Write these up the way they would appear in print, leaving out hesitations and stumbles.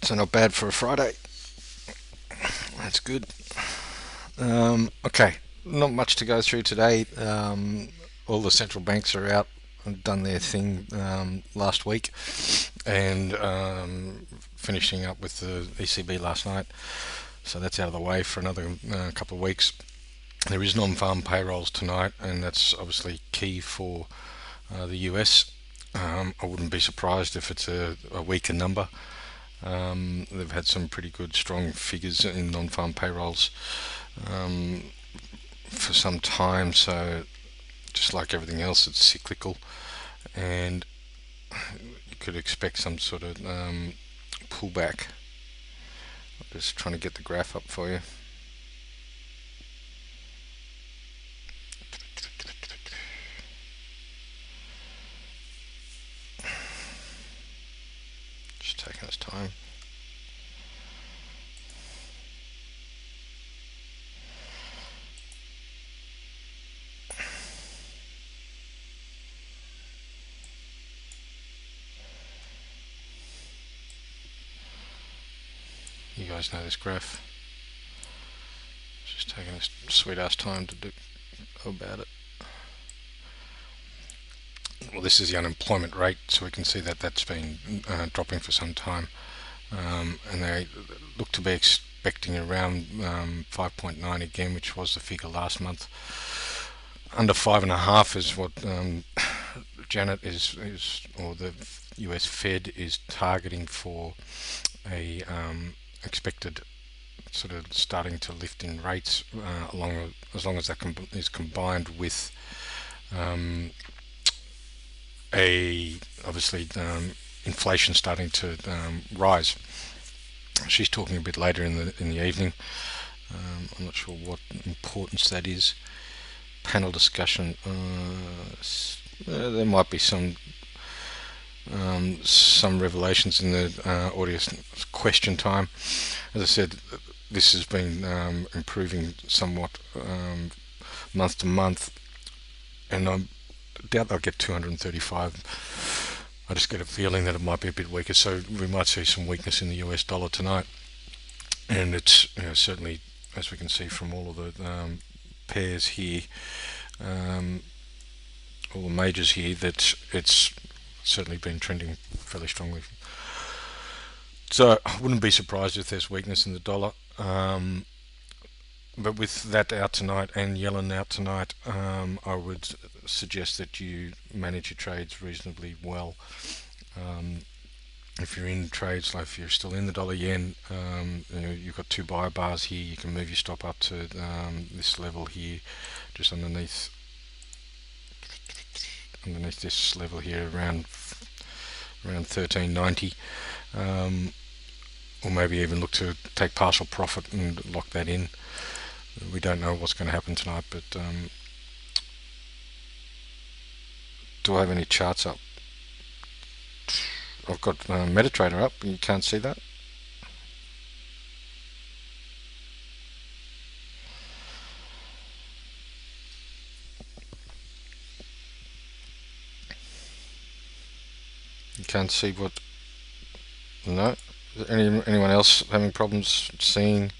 So not bad for a Friday. That's good. Okay, not much to go through today. All the central banks are out and done their thing last week, and finishing up with the ECB last night. So that's out of the way for another couple of weeks. There is non-farm payrolls tonight, and that's obviously key for the US. I wouldn't be surprised if it's a weaker number. They've had some pretty good, strong figures in non-farm payrolls um, for some time. So just like everything else, it's cyclical, and you could expect some sort of pullback. I'm just trying to get the graph up for you. Just taking its time. You guys know this graph. Just taking this sweet ass time to do about it. Well, this is the unemployment rate, so we can see that that's been dropping for some time, and they look to be expecting around 5.9 again, which was the figure last month. Under 5.5 is what Janet is, or the US Fed is targeting for a expected sort of starting to lift in rates, as long as that is combined with a obviously inflation starting to rise. She's talking a bit later in the evening. I'm not sure what importance that is. Panel discussion. There might be some revelations in the audience question time. As I said, this has been improving somewhat month to month, and I doubt they'll get 235. I just get a feeling that it might be a bit weaker, so we might see some weakness in the US dollar tonight. And it's certainly, as we can see from all of the pairs here, all the majors here, that it's certainly been trending fairly strongly. So I wouldn't be surprised if there's weakness in the dollar. But with that out tonight and Yellen out tonight, I would suggest that you manage your trades reasonably well. If you're in trades, like if you're still in the dollar yen, you've got two buy bars here. You can move your stop up to this level here, just underneath this level here, around 1390, or maybe even look to take partial profit and lock that in. We don't know what's going to happen tonight, but do I have any charts up? I've got MetaTrader up. You can't see that. You can't see what? No. Is there anyone else having problems seeing?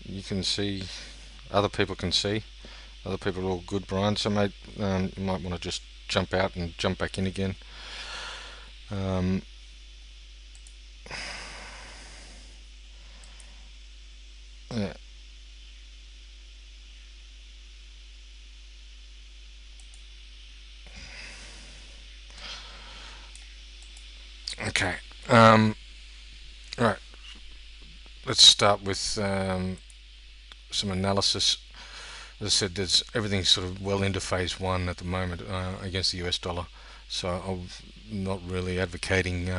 You can see. Other people can see. Other people are all good, Brian. So, mate, you might want to just jump out and jump back in again. Yeah. Okay. Right. Let's start with some analysis. As I said, there's everything's sort of well into phase one at the moment against the US dollar. So I'm not really advocating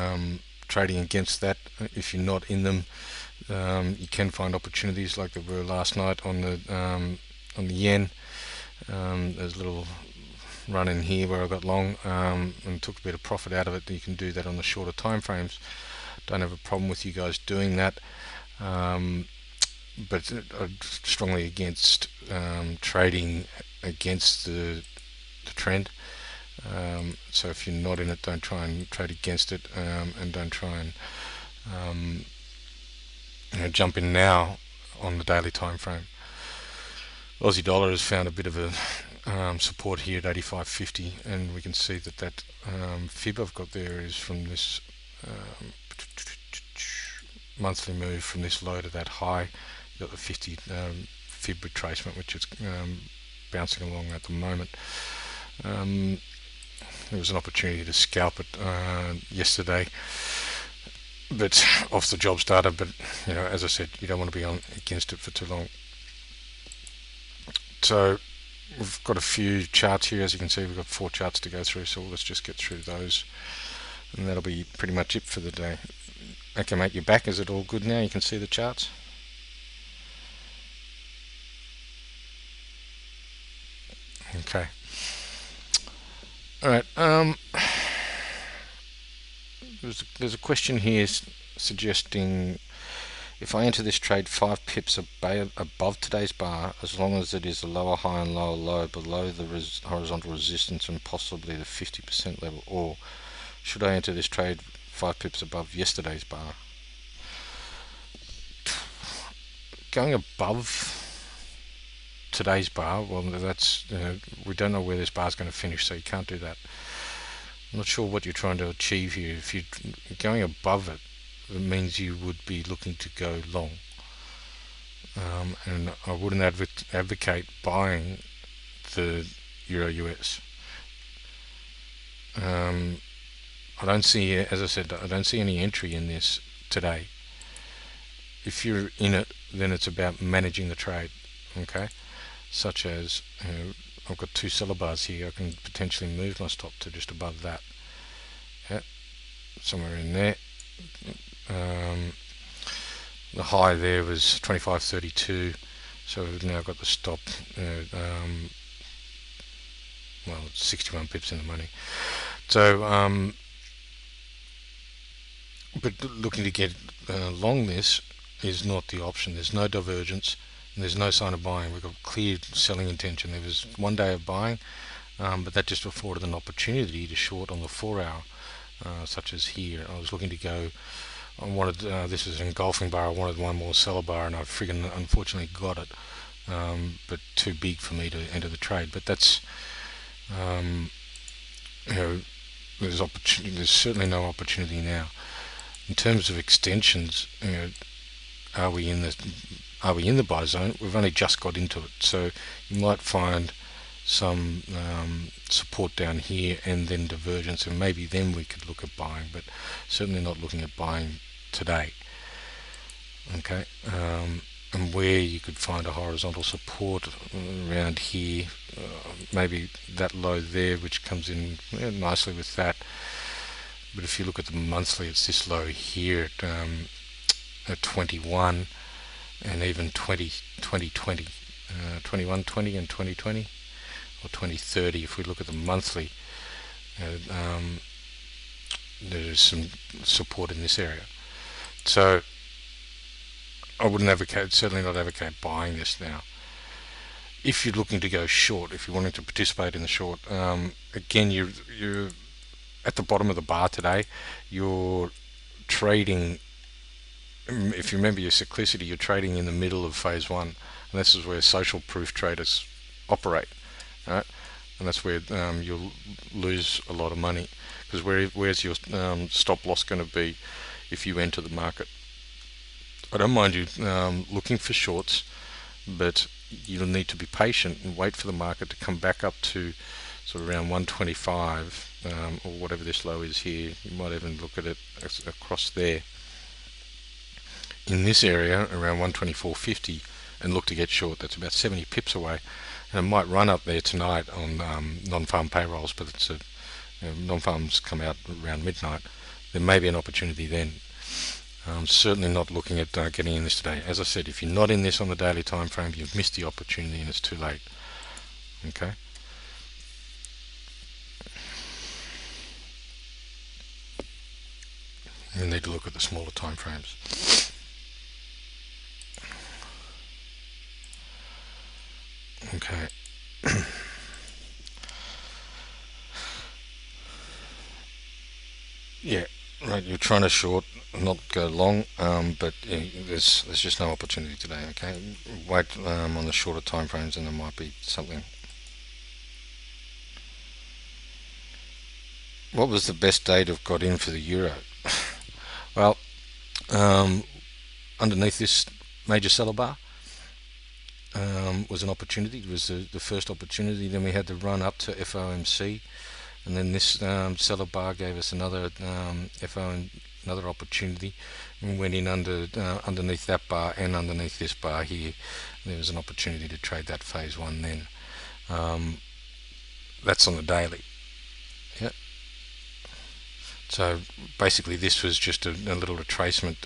trading against that. If you're not in them, you can find opportunities like there were last night on the yen. There's a little run in here where I got long and took a bit of profit out of it. You can do that on the shorter time frames. Don't have a problem with you guys doing that. But strongly against trading against the trend. So if you're not in it, don't try and trade against it, and don't try and Um, jump in now on the daily time frame. Aussie dollar has found a bit of a support here at 85.50, and we can see that fib I've got there is from this um, monthly move from this low to that high. You've got the 50 fib retracement, which is bouncing along at the moment. There was an opportunity to scalp it yesterday, but off the job starter. But as I said, you don't want to be on against it for too long. So we've got a few charts here. As you can see, we've got 4 charts to go through, so let's just get through those, and that'll be pretty much it for the day. Okay, mate, you're back. Is it all good now? You can see the charts? Okay. Alright, there's a question here suggesting if I enter this trade 5 pips above today's bar, as long as it is a lower high and lower low below the horizontal resistance and possibly the 50% level, or should I enter this trade 5 pips above yesterday's bar? Going above today's bar, well, that's we don't know where this bar is going to finish, so you can't do that. I'm not sure what you're trying to achieve here. If you're going above it, it means you would be looking to go long, and I wouldn't advocate buying the Euro US. I don't see, as I said, I don't see any entry in this today. If you're in it, then it's about managing the trade, okay? Such as, I've got 2 seller bars here. I can potentially move my stop to just above that, somewhere in there. The high there was 25.32, so we've now got the stop, well, 61 pips in the money. So, but looking to get long this is not the option. There's no divergence, and there's no sign of buying. We've got clear selling intention. There was 1 day of buying, but that just afforded an opportunity to short on the 4 hour, such as here. I was looking to go, I wanted, this is an engulfing bar, I wanted 1 more seller bar, and I friggin' unfortunately got it, but too big for me to enter the trade. But that's, there's certainly no opportunity now. In terms of extensions, are we in the buy zone? We've only just got into it, so you might find some support down here and then divergence, and maybe then we could look at buying, but certainly not looking at buying today. Okay, and where you could find a horizontal support around here, maybe that low there, which comes in nicely with that. But if you look at the monthly, it's this low here at 21, and even 2020, 2120 and 2020, or 2030. If we look at the monthly, there is some support in this area. So I wouldn't advocate, certainly not advocate buying this now. If you're looking to go short, if you're wanting to participate in the short, again, you're at the bottom of the bar today. You're trading, if you remember your cyclicity, you're trading in the middle of phase 1, and this is where social proof traders operate, right? And that's where you'll lose a lot of money, because where's your stop loss going to be if you enter the market? I don't mind you looking for shorts, but you'll need to be patient and wait for the market to come back up to sort of around 125, or whatever this low is here. You might even look at it across there in this area around 124.50 and look to get short. That's about 70 pips away, and it might run up there tonight on non-farm payrolls, but it's non-farms come out around midnight. There may be an opportunity then. Certainly not looking at getting in this today. As I said, if you're not in this on the daily time frame, you've missed the opportunity and it's too late. Okay. You need to look at the smaller time frames. Okay. Yeah. Right, you're trying to short, not go long, but there's just no opportunity today. Okay, wait on the shorter time frames, and there might be something. What was the best day to have got in for the euro? Well, um, underneath this major seller bar was an opportunity. It was the first opportunity. Then we had the run up to FOMC, and then this seller bar gave us another another opportunity. We went in underneath that bar and underneath this bar here. There was an opportunity to trade that phase one then. Um, that's on the daily. Yeah. So basically, this was just a little retracement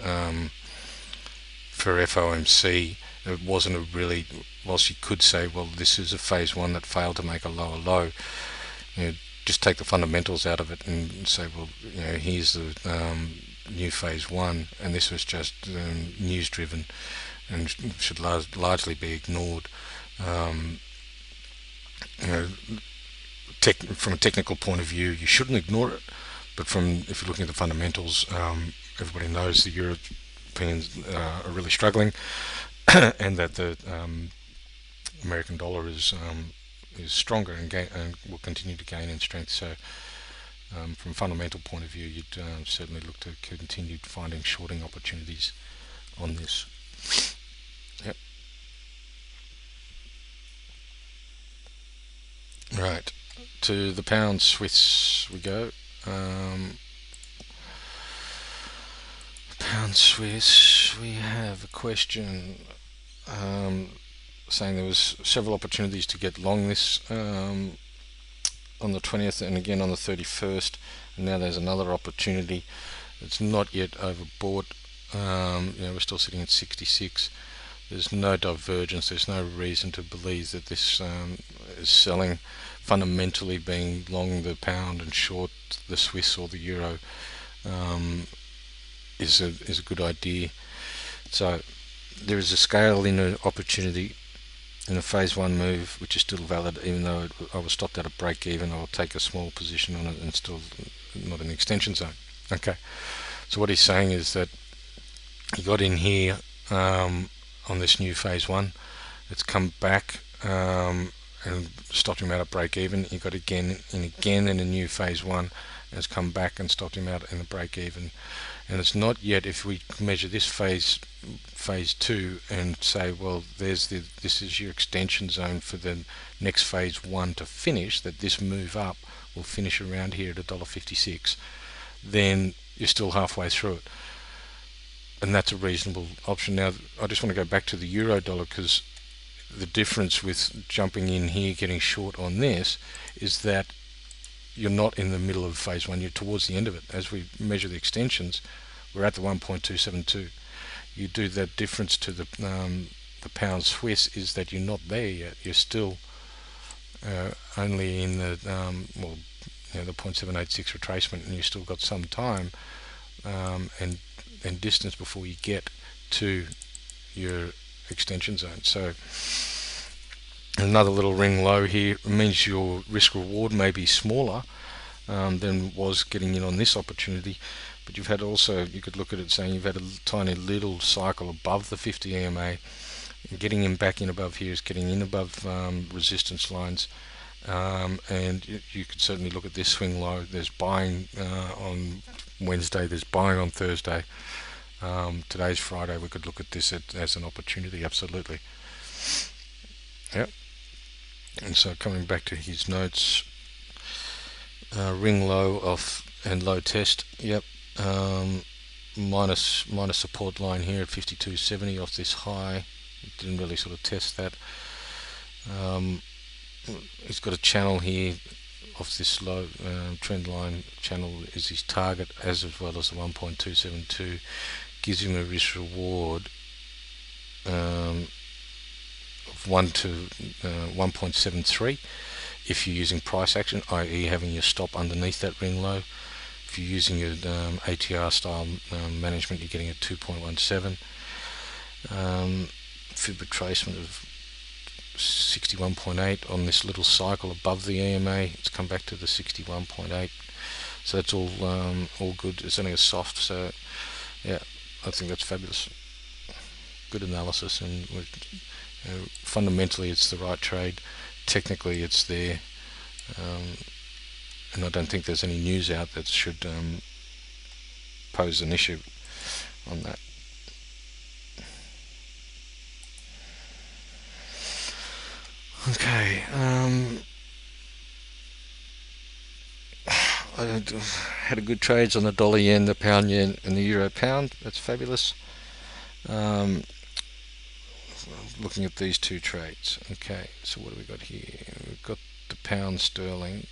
for FOMC. It wasn't a really, whilst you could say, well, this is a phase one that failed to make a lower low. You know, just take the fundamentals out of it and say, well, here's the new phase one, and this was just news driven and should largely be ignored. Um, you know, from a technical point of view, you shouldn't ignore it. But if you're looking at the fundamentals, everybody knows the Europeans are really struggling, and that the American dollar is stronger and will continue to gain in strength. So, from a fundamental point of view, you'd certainly look to continue finding shorting opportunities on this. Yep. Right. To the pound Swiss we go. Pound Swiss, we have a question saying there was several opportunities to get long this on the 20th and again on the 31st, and now there's another opportunity. It's not yet overbought. We're still sitting at 66. There's no divergence. There's no reason to believe that this is selling. Fundamentally, being long the pound and short the Swiss or the euro is a good idea. So there is a scale in an opportunity in a phase one move, which is still valid, even though I was stopped at a break even. I'll take a small position on it and still not in the extension zone. Okay, so what he's saying is that he got in here on this new phase one. It's come back and stopped him out at break even. He got again in a new phase one, and it's come back and stopped him out in the break even. And it's not yet, if we measure this phase two and say, well, this is your extension zone for the next phase one to finish, that this move up will finish around here at $1.56, then you're still halfway through it, and that's a reasonable option. Now I just want to go back to the euro dollar, because the difference with jumping in here, getting short on this, is that you're not in the middle of phase one, you're towards the end of it. As we measure the extensions, we're at the 1.272. You do that difference to the pound Swiss is that you're not there yet. You're still only in the the 0.786 retracement, and you've still got some time and distance before you get to your extension zone. So another little ring low here means your risk reward may be smaller than was getting in on this opportunity, but you've had also, you could look at it saying you've had a tiny little cycle above the 50 EMA. Getting him back in above here is getting in above resistance lines, and you could certainly look at this swing low. There's buying on Wednesday, there's buying on Thursday. Today's Friday, we could look at this as an opportunity, absolutely. Yep. And so coming back to his notes, ring low off and low test. Yep. Minus support line here at 52.70 off this high. It didn't really sort of test that. He's got a channel here off this low trend line channel is his target, as well as the 1.272. Gives him a risk reward of 1.73 if you're using price action, i.e. having your stop underneath that ring low. If you're using your ATR style management, you're getting a 2.17. Fib retracement of 61.8 on this little cycle above the EMA. It's come back to the 61.8. So that's all good. It's only a soft, so yeah, I think that's fabulous. Good analysis, and fundamentally it's the right trade. Technically it's there, and I don't think there's any news out that should pose an issue on that. Okay, I had a good trades on the dollar yen, the pound yen, and the euro pound. That's fabulous. Um, Looking at these two trades. Okay, so what do we got here? We've got the pound sterling.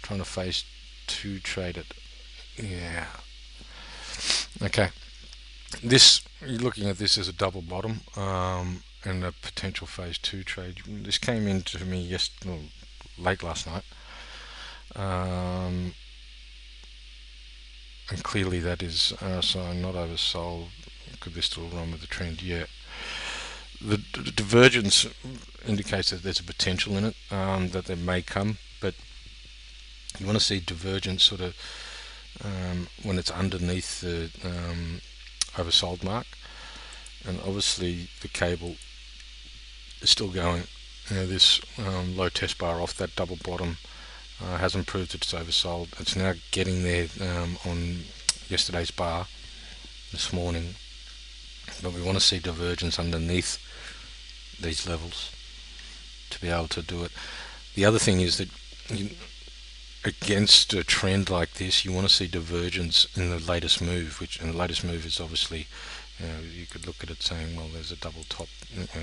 Trying to phase two trade it. Yeah. Okay. This, you're looking at this as a double bottom, and a potential phase two trade. This came into me late last night. And clearly that is RSI not oversold. Could this still run with the trend? Yeah. The divergence indicates that there's a potential in it, that there may come, but you want to see divergence sort of when it's underneath the oversold mark, and obviously the cable is still going. This low test bar off that double bottom hasn't proved it's oversold. It's now getting there on yesterday's bar this morning, but we want to see divergence underneath these levels to be able to do it. The other thing is that against a trend like this, you want to see divergence in the latest move, and the latest move is obviously, you could look at it saying, well, there's a double top,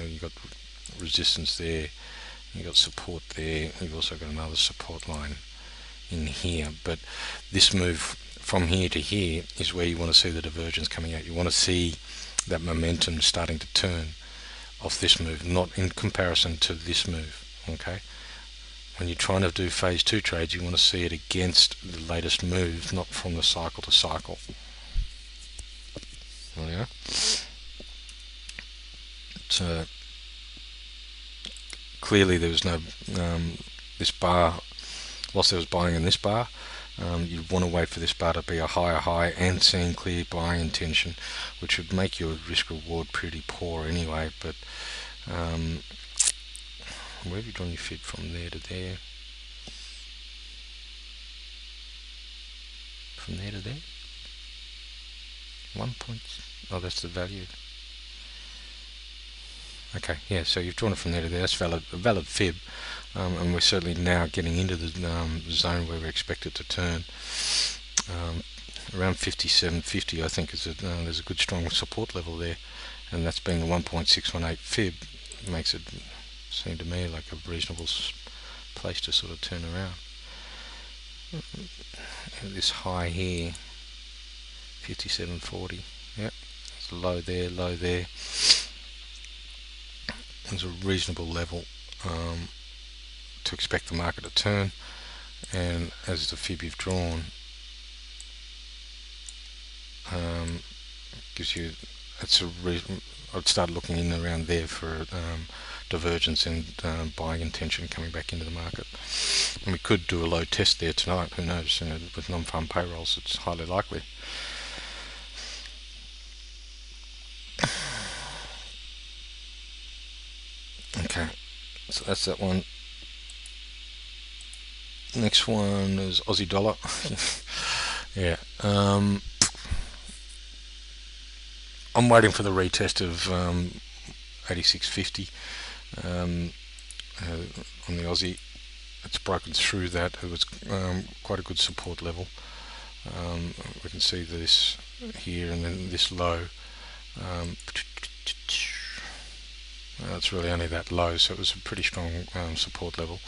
you've got resistance there, you've got support there, you've also got another support line in here, but this move from here to here is where you want to see the divergence coming out. You want to see that momentum starting to turn off this move, not in comparison to this move. Okay, when you're trying to do phase two trades, you want to see it against the latest move, not from the cycle to cycle. Yeah. So clearly there was no this bar. Whilst there was buying in this bar, you'd want to wait for this bar to be a higher high and seeing clear buying intention, which would make your risk reward pretty poor anyway. But where have you drawn your fib from there to there? From there to there? 1 point. Oh, that's the value. Okay, yeah, so you've drawn it from there to there. That's a valid fib, and we're certainly now getting into the zone where we expect it to turn. Around 57.50, I think there's a good strong support level there, and that's being a 1.618 fib makes it seem to me like a reasonable place to sort of turn around. This high here, 57.40. Yep, there's a low there, low there. There's a reasonable level to expect the market to turn, and as the fib you've drawn gives you, it's a I'd start looking in around there for divergence and buying intention coming back into the market. And we could do a low test there tonight, who knows, with non-farm payrolls it's highly likely. Okay, so that's that one. Next one is Aussie dollar. Yeah, I'm waiting for the retest of 86.50 on the Aussie. It's broken through that. It was quite a good support level. We can see this here and then this low. It's really only that low, so it was a pretty strong support level,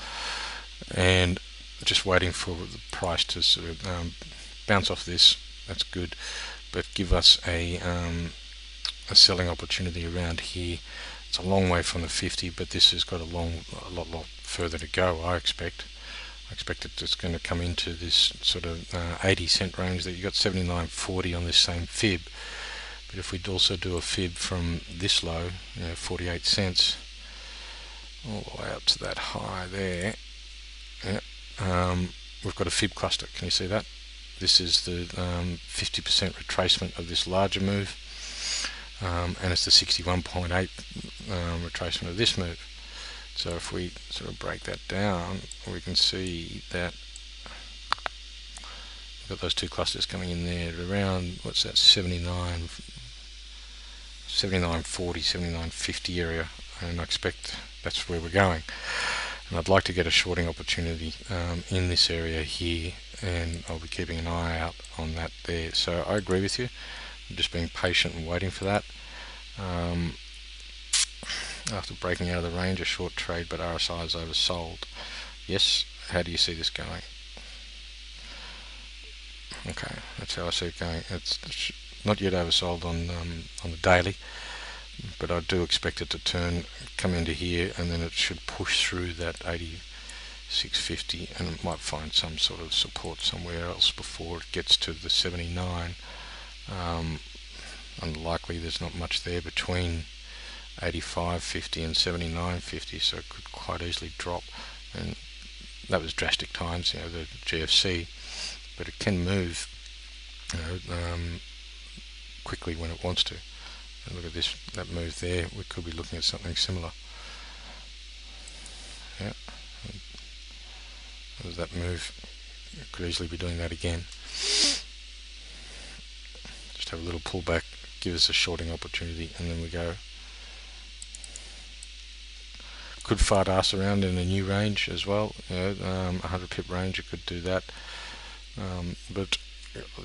and just waiting for the price to sort of bounce off this. That's good, but give us a selling opportunity around here. It's a long way from the 50, but this has got a lot further to go. I expect it's going to come into this sort of 80 cent range that you got 79.40 on this same fib. But if we'd also do a fib from this low, 48 cents, all the way up to that high there, yeah, we've got a fib cluster. Can you see that? This is the 50% retracement of this larger move, and it's the 61.8 retracement of this move. So if we sort of break that down, we can see that we've got those two clusters coming in there at around, what's that, 79, 79.40, 79.50 area, and I expect that's where we're going. And I'd like to get a shorting opportunity in this area here, and I'll be keeping an eye out on that there. So I agree with you. I'm just being patient and waiting for that. After breaking out of the range, a short trade, but RSI is oversold. Yes, how do you see this going? Okay, that's how I see it going. It's not yet oversold on the daily, but I do expect it to come into here, and then it should push through that 86.50, and it might find some sort of support somewhere else before it gets to the 79. Unlikely, there's not much there between 85.50 and 79.50, so it could quite easily drop, and that was drastic times, the GFC, but it can move quickly when it wants to. And look at that move there, we could be looking at something similar. Yeah, there's that move, it could easily be doing that again. Just have a little pullback, give us a shorting opportunity, and then we go. Could fart ass around in a new range as well, 100 pip range, it could do that, but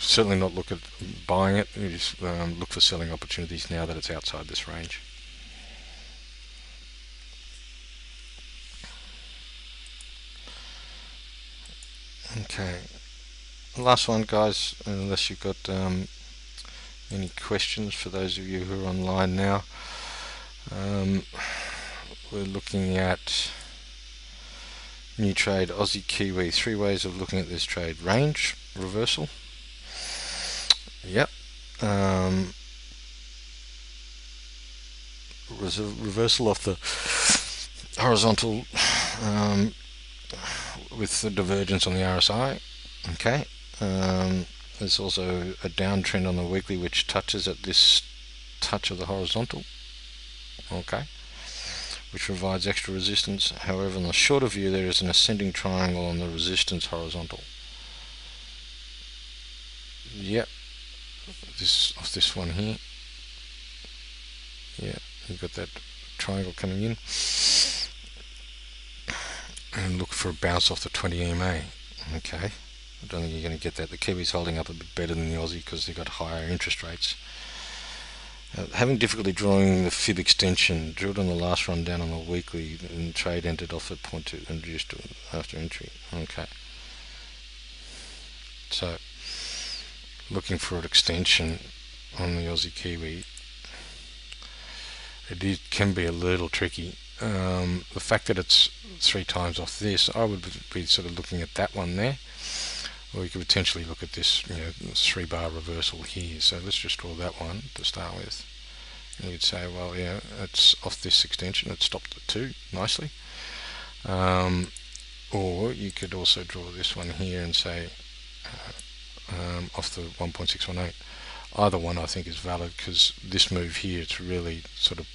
certainly not look at buying it. You just look for selling opportunities now that it's outside this range. Okay, last one, guys, unless you've got any questions for those of you who are online now. We're looking at new trade Aussie Kiwi. 3 ways of looking at this trade. Range, reversal. Yep. Reversal off the horizontal with the divergence on the RSI. Okay. There's also a downtrend on the weekly which touches at this touch of the horizontal. Okay, which provides extra resistance. However, in the shorter view, there is an ascending triangle on the resistance horizontal. Yep, off this one here. Yeah, you've got that triangle coming in, and look for a bounce off the 20 EMA. Okay, I don't think you're going to get that. The Kiwi's holding up a bit better than the Aussie because they've got higher interest rates. Having difficulty drawing the fib extension, drilled on the last run down on the weekly, and trade ended off at 0.2 and reduced after entry. Okay, so looking for an extension on the Aussie Kiwi, it can be a little tricky. The fact that it's 3 times off this, I would be sort of looking at that one there, or you could potentially look at this, 3-bar reversal here. So let's just draw that one to start with. And you'd say, well, yeah, it's off this extension, it stopped at 2 nicely. Or you could also draw this one here and say off the 1.618. Either one I think is valid, because this move here, it's really sort of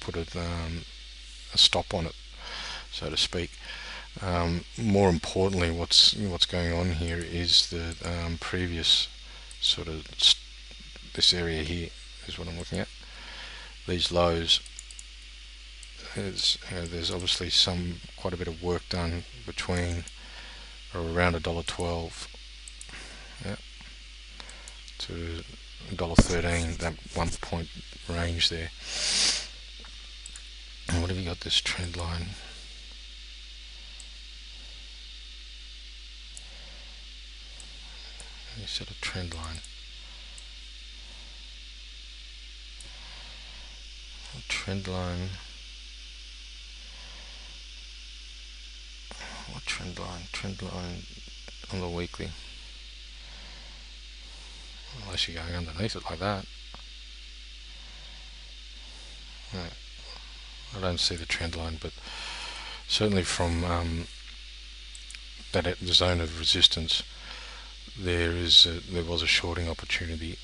put a stop on it, so to speak. More importantly, what's going on here is the previous sort of this area here is what I'm looking at. These lows, there's obviously quite a bit of work done between or around $1.12, yeah, to $1.13, that 1 point range there. And what have you got? This trend line. You set a trend line. Trend line. What trend line? Trend line on the weekly. Unless you're going underneath it like that. Right. I don't see the trend line, but certainly from the zone of resistance, there was a shorting opportunity.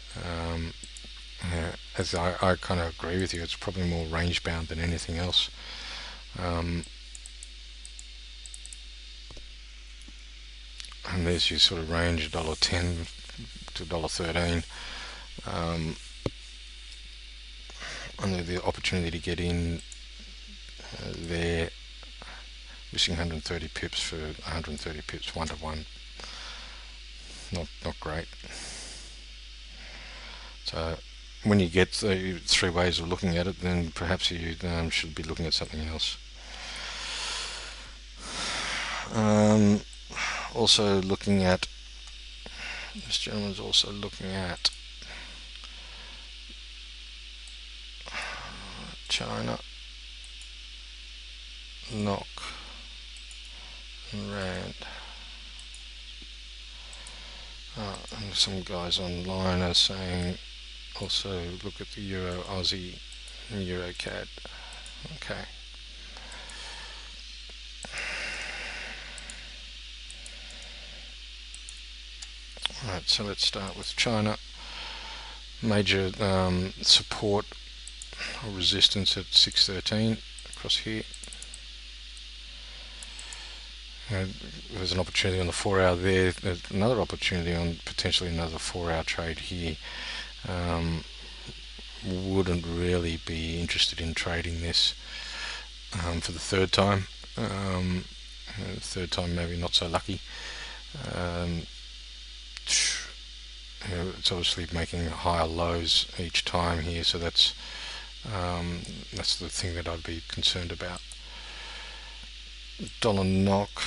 As I kind of agree with you, it's probably more range bound than anything else. And there's your sort of range, $1.10 to $1.13. And the opportunity to get in there, missing 130 pips for 130 pips, 1 to 1. Not great. So when you get the three ways of looking at it, then perhaps you should be looking at something else. Also looking at, this gentleman's also looking at China, NOK, and Rand. And some guys online are saying also look at the Euro Aussie and Euro CAD. Okay. Alright, so let's start with China. Major support or resistance at 613 across here. There's an opportunity on the 4 hour there. There's another opportunity on potentially another 4 hour trade here. Wouldn't really be interested in trading this for the third time. Third time maybe not so lucky. It's obviously making higher lows each time here, so that's the thing that I'd be concerned about. Dollar NOK,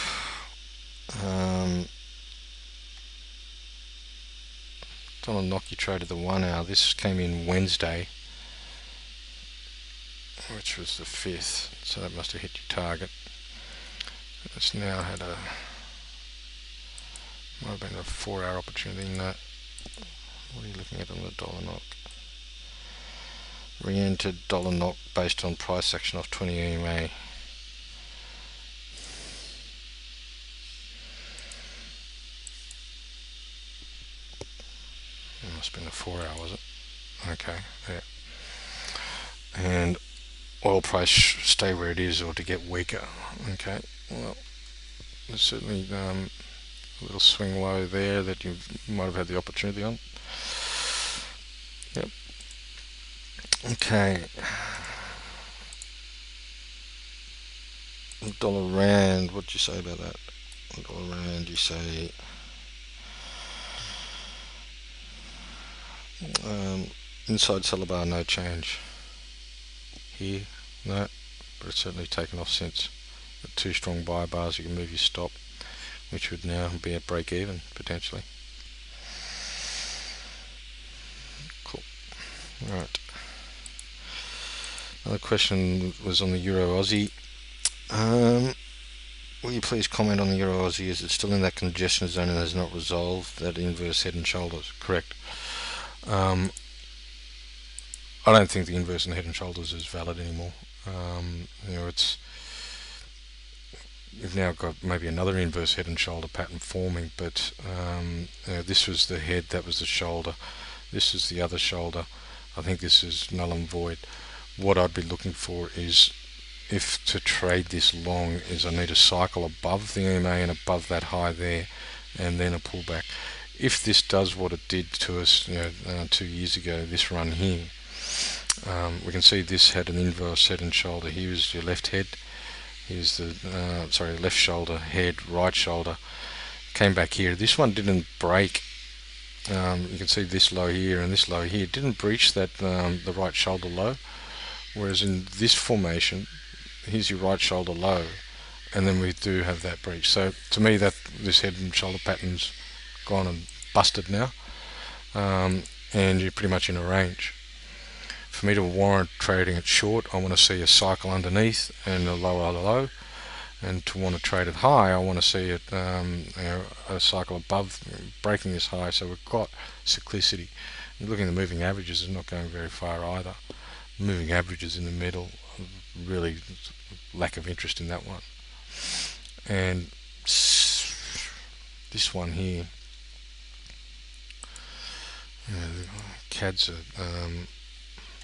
dollar NOK, you traded the 1 hour. This came in Wednesday, which was the 5th, so that must have hit your target. It's now had might have been a 4 hour opportunity. No. What are you looking at on the dollar NOK? Re-entered dollar NOK based on price action off 20 EMA. It must have been a 4 hour, was it? Okay, yeah. And oil price stay where it is or to get weaker. Okay, well, there's certainly a little swing low there that you might have had the opportunity on. Yep. Okay. Dollar Rand, what'd you say about that? Dollar Rand, you say inside seller bar, no change. Here, no, but it's certainly taken off since. Got two strong buy bars, you can move your stop, which would now be at break even potentially. Cool. Alright. Another question was on the Euro Aussie. Will you please comment on the Euro Aussie? Is it still in that congestion zone and has not resolved that inverse head and shoulders? Correct. I don't think the inverse and head and shoulders is valid anymore. You've now got maybe another inverse head and shoulder pattern forming, but this was the head, that was the shoulder, this is the other shoulder. I think this is null and void. What I'd be looking for is, if to trade this long, is I need a cycle above the EMA and above that high there, and then a pullback. If this does what it did to us 2 years ago, this run here, we can see this had an inverse head and shoulder. Here's your left head, here's the left shoulder, head, right shoulder, came back here. This one didn't break. You can see this low here and this low here didn't breach that the right shoulder low, whereas in this formation, here's your right shoulder low, and then we do have that breach. So to me, that this head and shoulder pattern's gone and busted now, and you're pretty much in a range. For me to warrant trading it short, I want to see a cycle underneath and a lower low, and to want to trade it high, I want to see it a cycle above, breaking this high. So we've got cyclicity. And looking at the moving averages, is not going very far either. Moving averages in the middle, really lack of interest in that one. And this one here, the CAD's a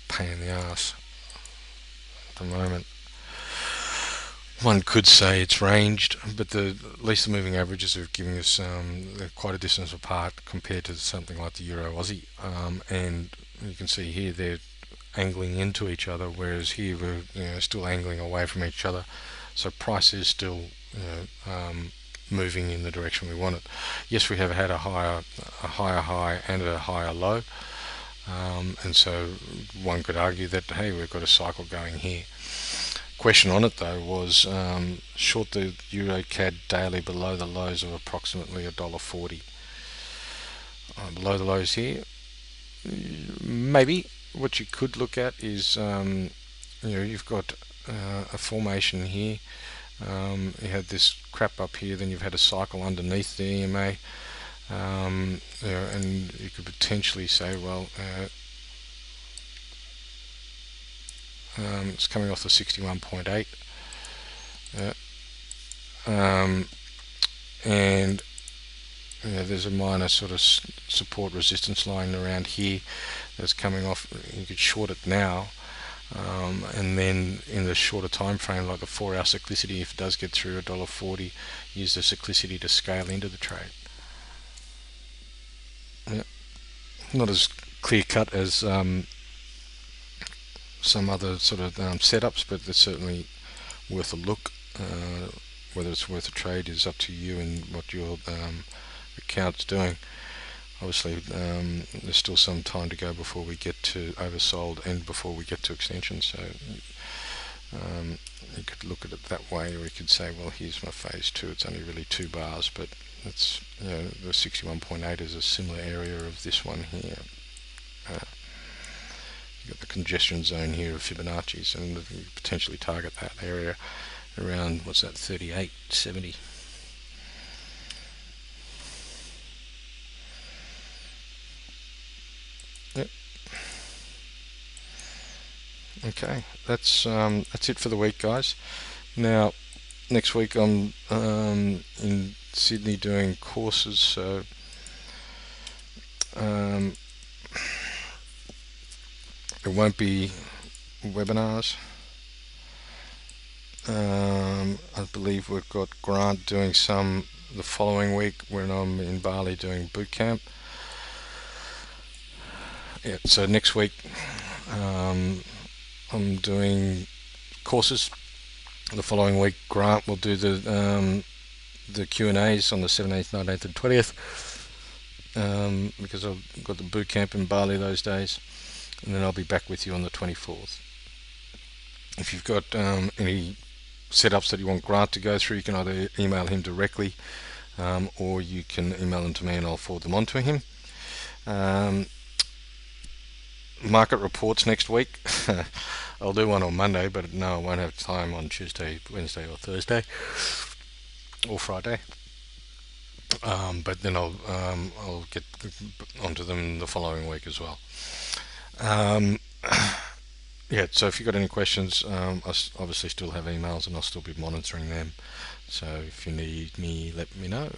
pain in the ass at the moment. One could say it's ranged, but at least the moving averages are giving us they're quite a distance apart compared to something like the Euro Aussie, and you can see here they're angling into each other, whereas here we're still angling away from each other. So price is still moving in the direction we want it. Yes, we have had a higher high and a higher low, and so one could argue that hey, we've got a cycle going here. Question on it though was short the Euro CAD daily below the lows of approximately $1.40. Below the lows here, maybe what you could look at is you've got a formation here. You had this crap up here, then you've had a cycle underneath the EMA, and you could potentially say, well, it's coming off the 61.8, and there's a minor sort of support resistance line around here that's coming off. You could short it now, and then in the shorter time frame, like the 4-hour cyclicity, if it does get through $1.40, use the cyclicity to scale into the trade. Not as clear cut as some other sort of setups, but it's certainly worth a look. Whether it's worth a trade is up to you and what your account's doing. Obviously, there's still some time to go before we get to oversold and before we get to extension. So you could look at it that way, or you could say, well, here's my phase 2. It's only really 2 bars, but it's the 61.8 is a similar area of this one here. You've got the congestion zone here of Fibonacci's, and you potentially target that area around, what's that, 38.70. Yep. Okay, that's it for the week, guys. Now, next week I'm in Sydney doing courses, so it won't be webinars. I believe we've got Grant doing some the following week when I'm in Bali doing boot camp. Yeah, so next week I'm doing courses. The following week Grant will do the Q&As on the 17th, 19th and 20th, because I've got the boot camp in Bali those days, and then I'll be back with you on the 24th. If you've got any setups that you want Grant to go through, you can either email him directly, or you can email them to me and I'll forward them on to him. Market reports next week. I'll do one on Monday, but no, I won't have time on Tuesday, Wednesday or Thursday or Friday. But then I'll get onto them the following week as well. Yeah, so if you've got any questions, I obviously still have emails and I'll still be monitoring them. So if you need me, let me know.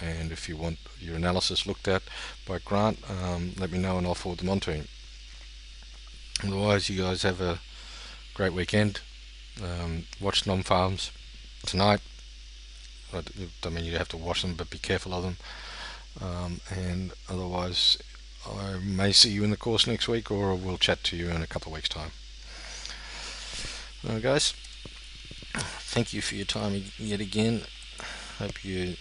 And if you want your analysis looked at by Grant, let me know and I'll forward them on to him. Otherwise, you guys have a great weekend. Watch non-farms tonight. I mean, you have to watch them, but be careful of them. And otherwise, I may see you in the course next week, or we'll chat to you in a couple of weeks' time. Alright, guys, thank you for your time yet again. Hope you